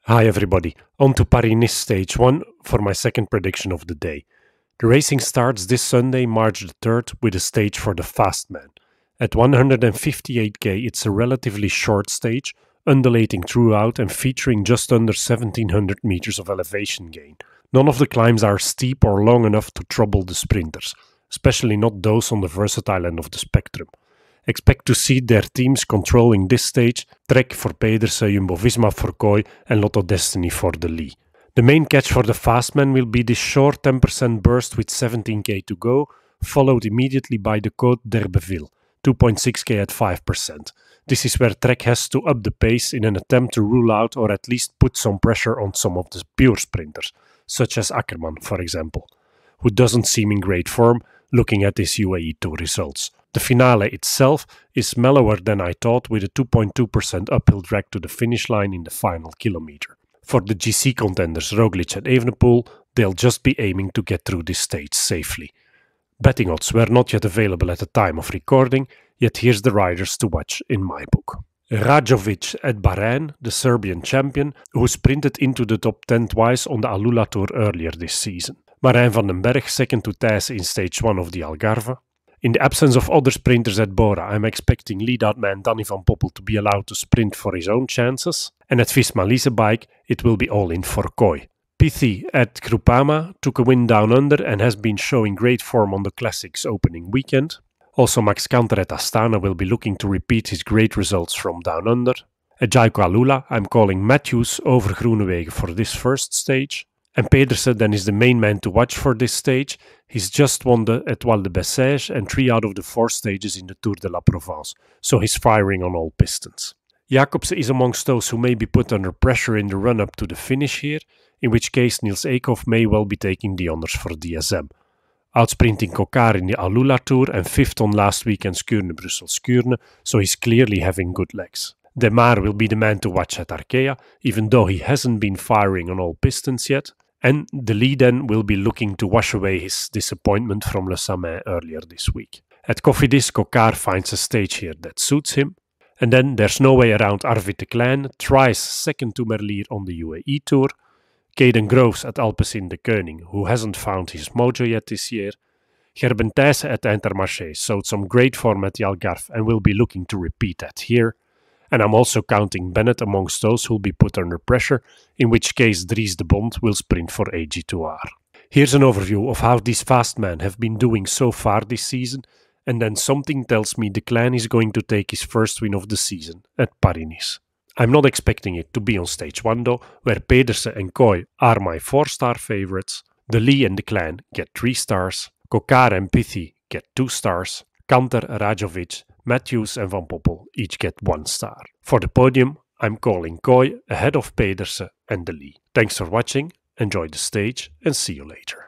Hi everybody, on to Paris-Nice Stage 1 for my second prediction of the day. The racing starts this Sunday, March the 3rd, with a stage for the fast man. At 158k it's a relatively short stage, undulating throughout and featuring just under 1700 meters of elevation gain. None of the climbs are steep or long enough to trouble the sprinters, especially not those on the versatile end of the spectrum. Expect to see their teams controlling this stage, Trek for Pedersen, Jumbo-Visma for Kooi and Lotto Destiny for the Lee. The main catch for the fast man will be this short 10% burst with 17k to go, followed immediately by the Côte d'Herbeville, 2.6k at 5%. This is where Trek has to up the pace in an attempt to rule out or at least put some pressure on some of the pure sprinters, such as Akkerman for example, who doesn't seem in great form looking at his UAE Tour results. The finale itself is mellower than I thought, with a 2.2% uphill drag to the finish line in the final kilometer. For the GC contenders Roglic and Evenepoel, they'll just be aiming to get through this stage safely. Betting odds were not yet available at the time of recording, yet here's the riders to watch in my book. Rajovic at Bahrain, the Serbian champion, who sprinted into the top 10 twice on the Alula Tour earlier this season. Marijn van den Berg second to Thijs in stage 1 of the Algarve. In the absence of other sprinters at Bora, I'm expecting lead-out man Danny van Poppel to be allowed to sprint for his own chances. And at Visma Lease Bike, it will be all in for Kooi. Pithi at Groupama took a win down under and has been showing great form on the Classics opening weekend. Also Max Kanter at Astana will be looking to repeat his great results from down under. At Jaiko Alula, I'm calling Matthews over Groenewegen for this first stage. And Pedersen then is the main man to watch for this stage. He's just won the Étoile de Bessèges and 3 out of the 4 stages in the Tour de la Provence, so he's firing on all pistons. Jacobsen is amongst those who may be put under pressure in the run-up to the finish here, in which case Niels Eekhoff may well be taking the honours for DSM. Outsprinting Kokar in the Alula Tour and 5th on last weekend's Kuurne-Brussels-Kuurne, so he's clearly having good legs. De Maar will be the man to watch at Arkea, even though he hasn't been firing on all pistons yet. And the Lee then will be looking to wash away his disappointment from Le Samin earlier this week. At Cofidis, Kokar finds a stage here that suits him. And then there's no way around Arvid de Klein, thrice second to Merlier on the UAE Tour. Caden Groves at Alpecin de Koning, who hasn't found his mojo yet this year. Gerben Thijssen at Intermarché showed some great form at the Algarve and will be looking to repeat that here. And I'm also counting Bennett amongst those who'll be put under pressure, in which case Dries de Bond will sprint for AG2R. Here's an overview of how these fast men have been doing so far this season, and then something tells me De Klein is going to take his first win of the season at Paris-Nice. I'm not expecting it to be on stage 1 though, where Pedersen and Kooi are my 4-star favorites, De Lee and De Klein get 3 stars, Kokar and Pithi get 2 stars, Kanter, Rajovic, Matthews and Van Poppel each get 1 star. For the podium, I'm calling Kooi ahead of Pedersen and De Lee. Thanks for watching, enjoy the stage and see you later.